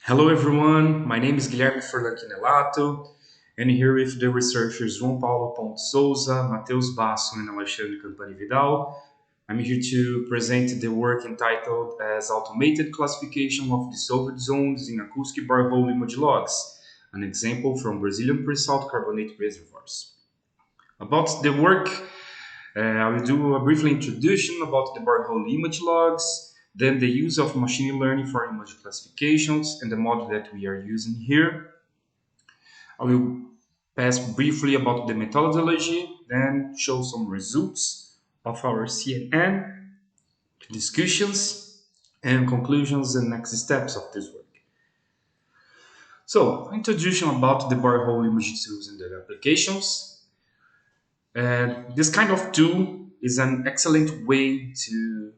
Hello everyone, my name is Guilherme for Chinelatto, and here with the researchers João, Paulo, Souza, Mateus, Basso, and Alexandre Vidal. I'm here to present the work entitled as Automated Classification of Dissolved Zones in Acoustic Borehole Image Logs, an example from Brazilian pre-salt carbonate reservoirs. About the work, I will do a brief introduction about the borehole image logs, then the use of machine learning for image classifications and the model that we are using here. I will pass briefly about the methodology, then show some results of our CNN, discussions, and conclusions and next steps of this work. So, introduction about the borehole image tools and their applications. This kind of tool is an excellent way to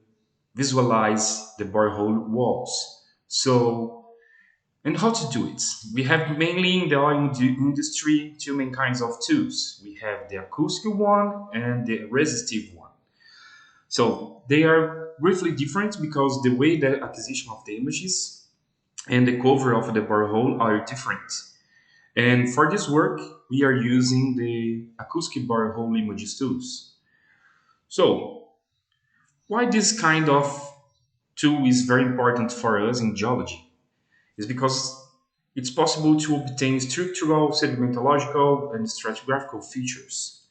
visualize the borehole walls. So, and how to do it? We have mainly in the oil industry two main kinds of tools. We have the acoustic one and the resistive one. So they are briefly different because the way the acquisition of the images and the cover of the borehole are different. And for this work, we are using the acoustic borehole images tools. So why this kind of tool is very important for us in geology is because it's possible to obtain structural, sedimentological, and stratigraphical features.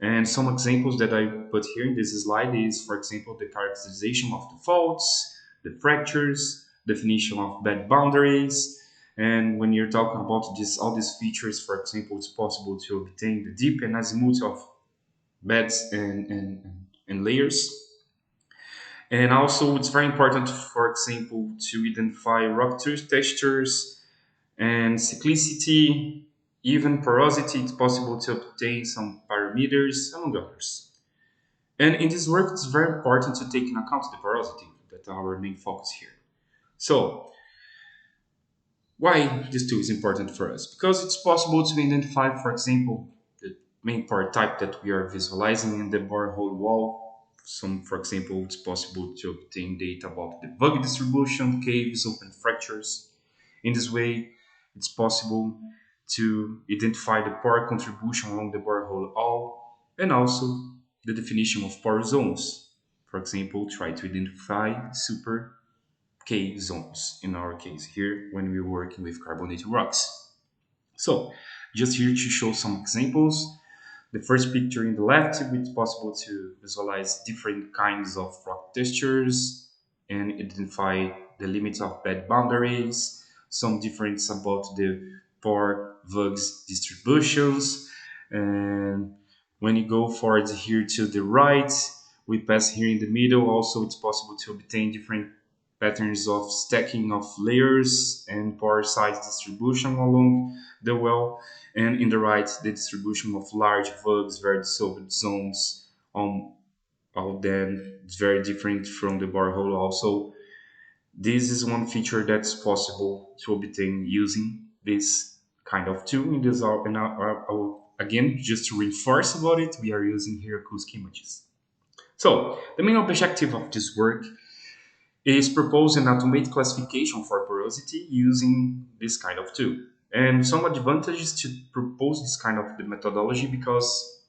And some examples that I put here in this slide is, for example, the characterization of the faults, the fractures, definition of bed boundaries. And when you're talking about all these features, for example, it's possible to obtain the deep and azimuth of beds and layers. And also, it's very important, for example, to identify rock textures and cyclicity, even porosity. It's possible to obtain some parameters, among others. And in this work, it's very important to take into account the porosity that our main focus here. So, why this tool is important for us? Because it's possible to identify, for example, the main part type that we are visualizing in the borehole wall. Some, for example, it's possible to obtain data about the bug distribution, caves, open fractures. In this way, it's possible to identify the pore contribution along the borehole wall and also the definition of pore zones. For example, try to identify super K zones in our case here when we're working with carbonated rocks. So, just here to show some examples. The first picture in the left, it's possible to visualize different kinds of rock textures and identify the limits of bed boundaries, some difference about the pore vugs distributions. And when you go forward here to the right, we pass here in the middle. Also, it's possible to obtain different patterns of stacking of layers and pore size distribution along the well, and in the right, the distribution of large vugs, very dissolved zones. All them it's very different from the borehole. Also, this is one feature that's possible to obtain using this kind of tool. In this, again, just to reinforce about it, we are using here acoustic images. So, the main objective of this work is propose an automated classification for porosity using this kind of tool. And some advantages to propose this kind of the methodology because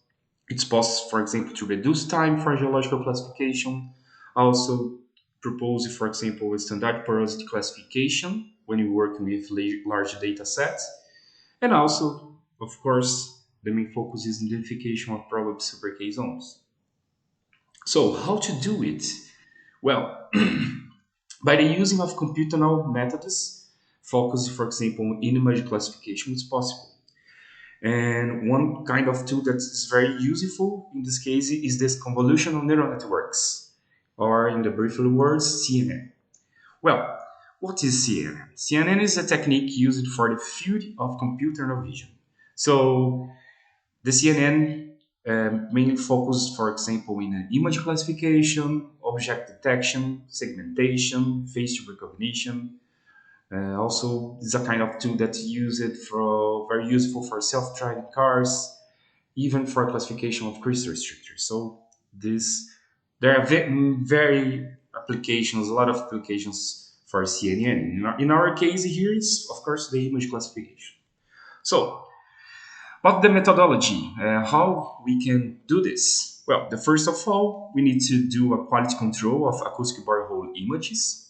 it's possible, for example, to reduce time for geological classification. Also, propose, for example, a standard porosity classification when you're working with large data sets. And also, of course, the main focus is identification of probable super K zones. So, how to do it? Well, by the using of computational methods, focus, for example, in image classification is possible. And one kind of tool that is very useful in this case is this convolutional neural networks, or in the briefer words, CNN. Well, what is CNN? CNN is a technique used for the field of computer vision. So the CNN mainly focuses, for example, in image classification, object detection, segmentation, face recognition. Also, it's a kind of tool that's used for very useful for self-driving cars, even for classification of crystal structures. So this there are very applications, a lot of applications for CNN. In our case here, it's of course the image classification. So, about the methodology, how we can do this? Well, the first of all, we need to do a quality control of acoustic borehole images.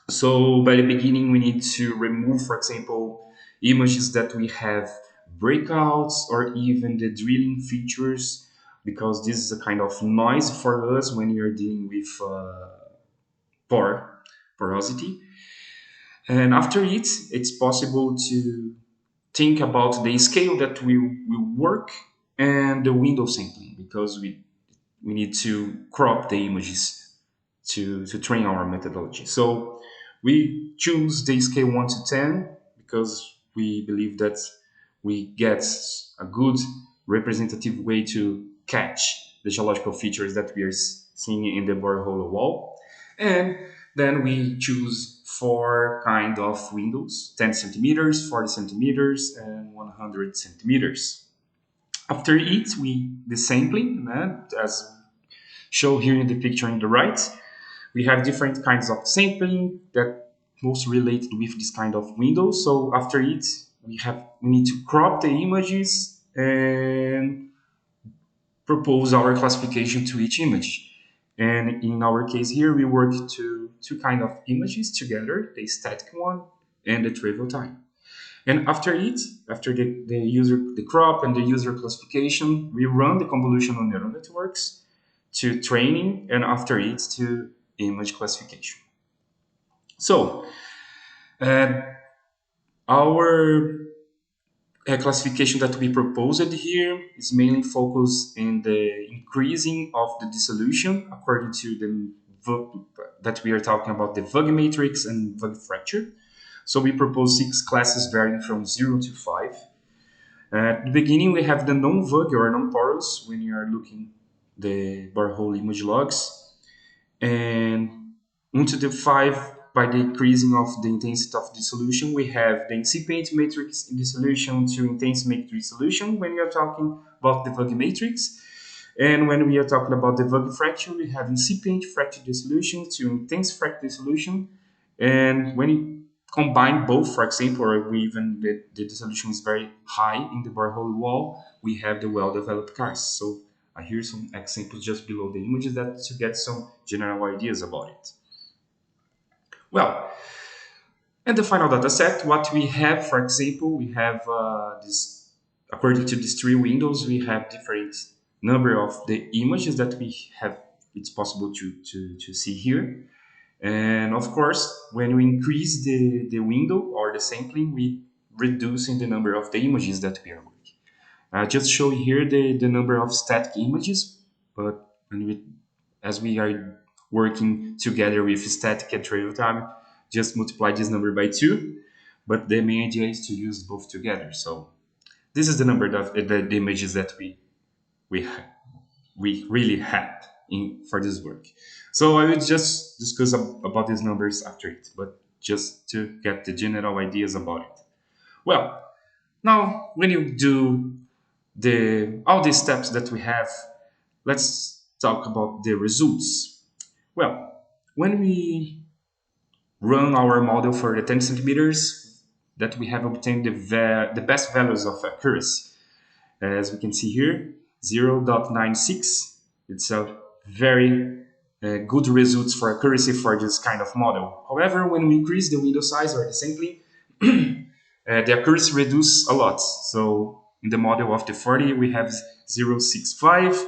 So by the beginning, we need to remove, for example, images that we have breakouts or even the drilling features, because this is a kind of noise for us when you're dealing with porosity. And after it, it's possible to think about the scale that we will work and the window sampling, because we need to crop the images to train our methodology. So we choose the scale 1 to 10 because we believe that we get a good representative way to catch the geological features that we are seeing in the borehole wall. And then we choose four kind of windows: 10 centimeters, 40 centimeters, and 100 centimeters. After it, the sampling, as shown here in the picture on the right, we have different kinds of sampling that most related with this kind of window. So after it, we need to crop the images and propose our classification to each image. And in our case here, we work to two kind of images together: the static one and the trivial time. And after it, after the crop and the user classification, we run the convolutional neural networks to training, and after it to image classification. So uh, our classification that we proposed here is mainly focused in the increasing of the dissolution according to the that we are talking about the Vug matrix and Vug fracture. So we propose 6 classes varying from 0 to 5. At the beginning, we have the non-Vug or non-porous when you are looking the borehole image logs, and into the 5, by the increasing of the intensity of dissolution, we have the incipient matrix dissolution to intense matrix dissolution when we are talking about the Vug matrix. And when we are talking about the Vug fracture, we have incipient fracture dissolution to intense fracture dissolution. And when you combine both, for example, or even the dissolution is very high in the borehole wall, we have the well-developed karst. So here some examples just below the images that to get some general ideas about it. Well, and the final data set, what we have, for example, we have this, according to these 3 windows, we have different number of the images that we have, it's possible to see here. And of course, when we increase the window or the sampling, we reducing the number of the images that we are working. I just show here the number of static images, but as we are working together with static and trivial time, just multiply this number by 2. But the main idea is to use both together. So this is the number of the images that we we really had for this work. So I will just discuss about these numbers after it, but just to get the general ideas about it. Well, now when you do all these steps that we have, let's talk about the results. Well, when we run our model for the 10 centimeters, that we have obtained the best values of accuracy. As we can see here, 0.96. It's a very good results for accuracy for this kind of model. However, when we increase the window size or the sampling, the accuracy reduces a lot. So in the model of the 40, we have 0.65,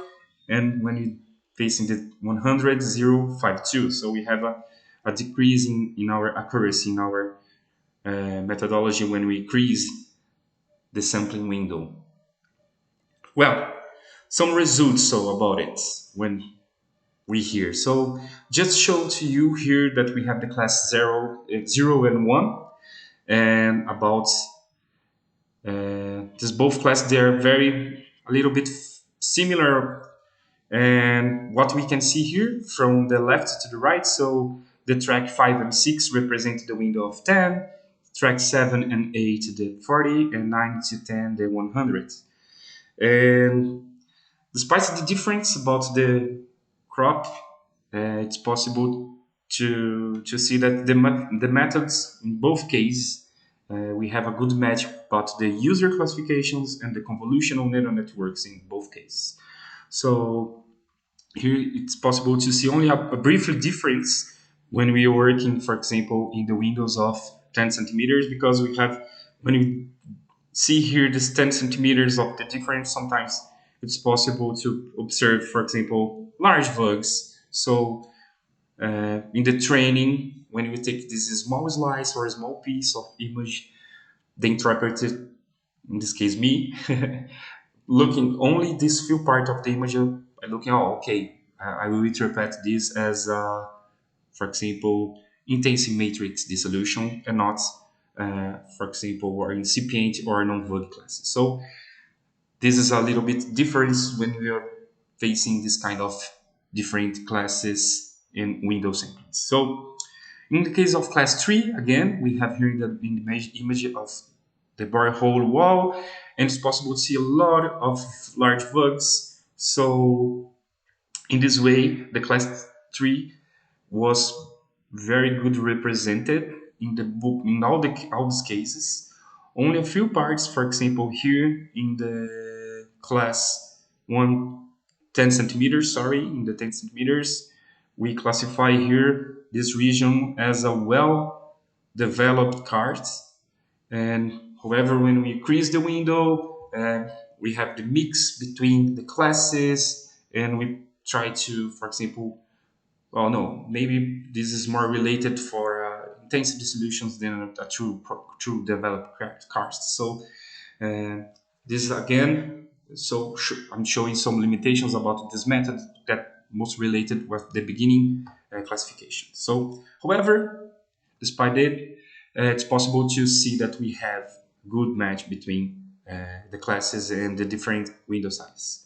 and when we facing the 100, 0.52. So we have a decrease in our accuracy in our methodology when we increase the sampling window. Well, some results so about it when we hear. So just show to you here that we have the class 0 and 1, and about this both classes, they are very a little bit similar. And what we can see here from the left to the right, so the track 5 and 6 represent the window of 10, track 7 and 8 the 40, and 9 to 10 the 100. And despite the difference about the crop, it's possible to see that the methods in both cases, we have a good match about the user classifications and the convolutional neural networks in both cases. So here it's possible to see only a brief difference when we are working, for example, in the windows of 10 centimeters, because we have, when we see here this 10 centimeters of the difference, sometimes it's possible to observe, for example, large bugs. So in the training, when we take this small slice or a small piece of image, the interpreter, in this case me, looking only this few part of the image, looking, oh, okay, I will interpret this as, for example, intensive matrix dissolution and not, for example, or incipient or non-void classes. So this is a little bit different when we are facing this kind of different classes in Windows samples. So in the case of class 3, again, we have here in the image of the borehole wall, and it's possible to see a lot of large bugs. So in this way, the class 3 was very good represented in the book in all these cases. Only a few parts, for example, here in the class 1 10 centimeters, sorry, in the 10 centimeters, we classify here this region as a well developed cart. And however, when we increase the window, we have the mix between the classes, and we try to, for example, well, no, maybe this is more related for intensity solutions than a true developed karst. So this is again, so I'm showing some limitations about this method that most related with the beginning classification. So, however, despite it, it's possible to see that we have good match between the classes and the different window sizes.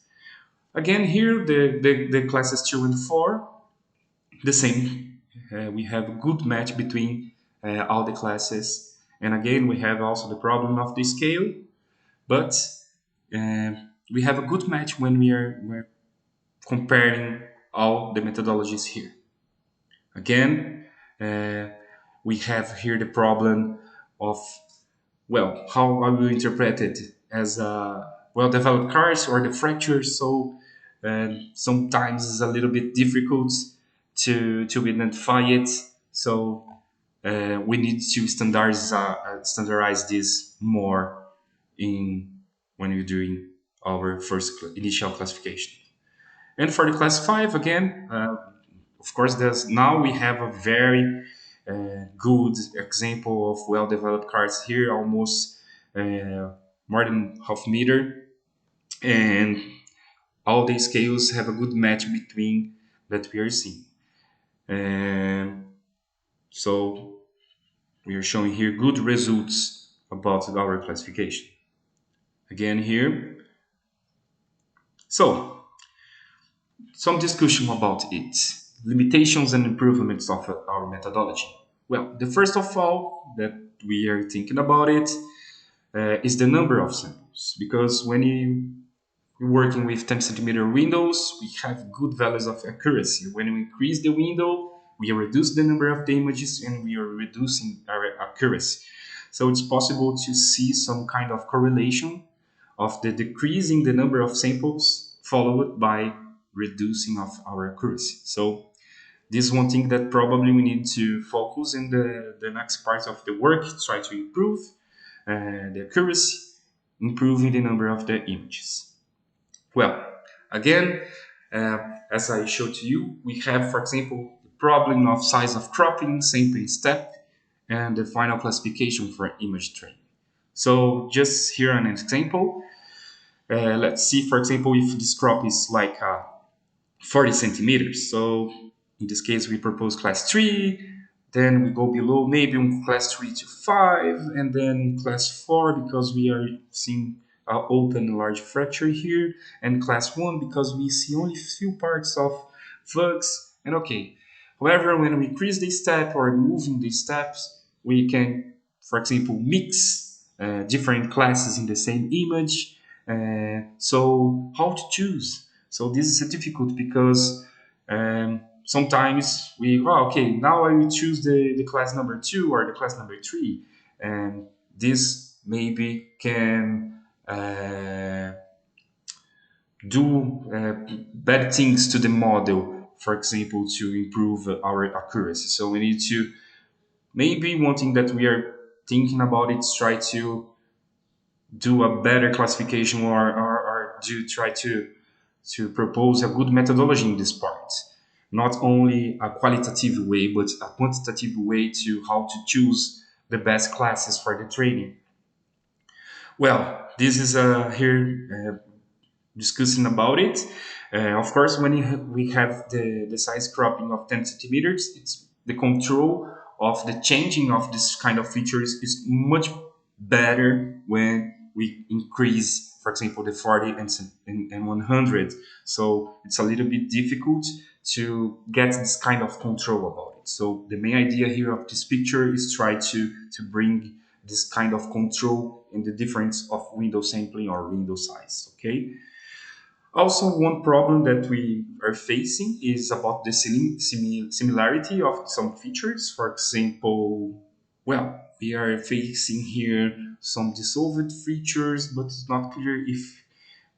Again, here the classes 2 and 4, the same. We have a good match between all the classes. And again, we have also the problem of the scale, but we have a good match when we're comparing all the methodologies here. Again, we have here the problem of, well, how I will interpret it as a well-developed cars or the fractures. So sometimes it's a little bit difficult to identify it. So we need to standardize this more in when we're doing our first initial classification. And for the class 5, again, of course, there's now we have a very good example of well-developed cards here, almost more than half meter, and all the scales have a good match between that we are seeing. And so we are showing here good results about our classification. Again here. So some discussion about it. Limitations and improvements of our methodology. Well, the first of all that we are thinking about it is the number of samples. Because when you're working with 10 centimeter windows, we have good values of accuracy. When we increase the window, we reduce the number of the images and we are reducing our accuracy. So it's possible to see some kind of correlation of the decreasing the number of samples followed by reducing of our accuracy. So this is one thing that probably we need to focus in the next part of the work, try to improve the accuracy, improving the number of the images. Well, again, as I showed to you, we have, for example, the problem of size of cropping, sampling step, and the final classification for image training. So just here an example. Let's see, for example, if this crop is like 40 centimeters. So in this case, we propose class 3, then we go below maybe on class 3 to 5, and then class 4 because we are seeing open large fracture here, and class 1 because we see only few parts of flux, and okay. However, when we increase the step or moving the steps, we can, for example, mix different classes in the same image. So how to choose? So this is difficult because sometimes okay, now I will choose the class number 2 or the class number 3, and this maybe can do bad things to the model, for example, to improve our accuracy. So we need to, maybe one thing that we are thinking about is try to do a better classification, or do try to propose a good methodology in this part. Not only a qualitative way, but a quantitative way to how to choose the best classes for the training. Well, this is here discussing about it. Of course, when we have the size cropping of 10 centimeters, it's the control of the changing of this kind of features is much better when we increase, for example, the 40 and 100. So it's a little bit difficult to get this kind of control about it. So the main idea here of this picture is try to bring this kind of control in the difference of window sampling or window size. Okay. Also, one problem that we are facing is about the similarity of some features. For example, well, we are facing here some dissolved features, but it's not clear if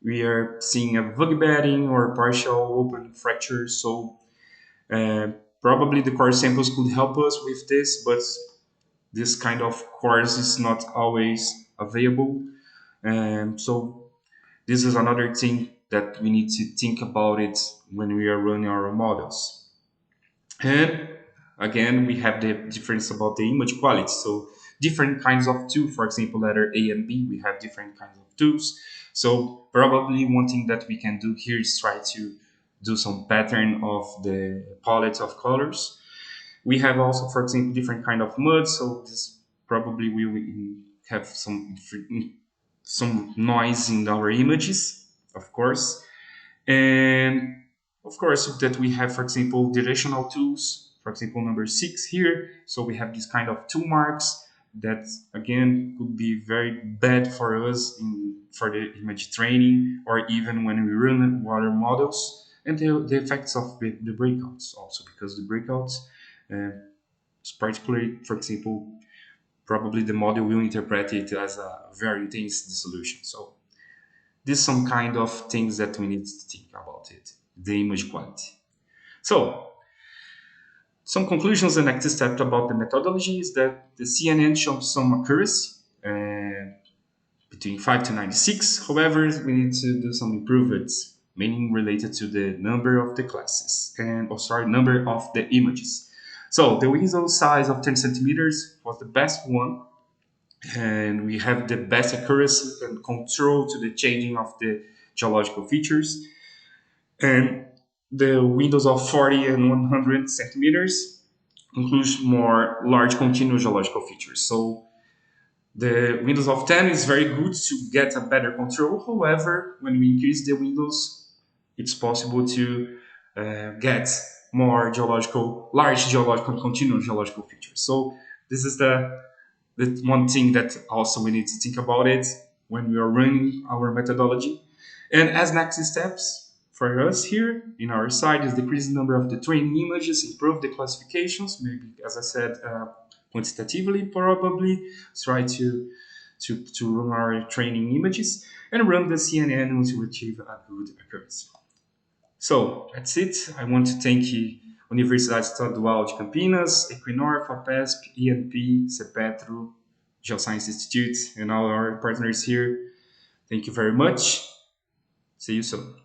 we are seeing a vug bedding or partial open fracture. So uh, probably the core samples could help us with this, but this kind of course is not always available. And so this is another thing that we need to think about it when we are running our models. And again, we have the difference about the image quality. So different kinds of tools, for example, letter A and B, we have different kinds of tools. So probably one thing that we can do here is try to do some pattern of the palette of colors. We have also, for example, different kind of mud. So this probably will have some noise in our images, of course. And of course, that we have, for example, directional tools, for example, number 6 here. So we have this kind of tool marks that, again, could be very bad for us for the image training, or even when we run water models. And the effects of the breakouts also, because the breakouts, particularly, for example, probably the model will interpret it as a very intense dissolution. So these some kind of things that we need to think about it, the image quality. So some conclusions and next step about the methodology is that the CNN shows some accuracy between 5 to 96. However, we need to do some improvements, meaning related to the number of the classes and, number of the images. So the window size of 10 centimeters was the best one, and we have the best accuracy and control to the changing of the geological features. And the windows of 40 and 100 centimeters includes more large continuous geological features. So the windows of 10 is very good to get a better control. However, when we increase the windows, it's possible to get more large geological, continuous geological features. So this is the one thing that also we need to think about it when we are running our methodology. And as next steps for us here in our side is decrease the number of the training images, improve the classifications, maybe as I said, quantitatively probably, try to run our training images and run the CNN to achieve a good accuracy. So that's it. I want to thank Universidade Estadual de Campinas, Equinor, FAPESP, ENP, CEPETRO, Geoscience Institute, and all our partners here. Thank you very much. See you soon.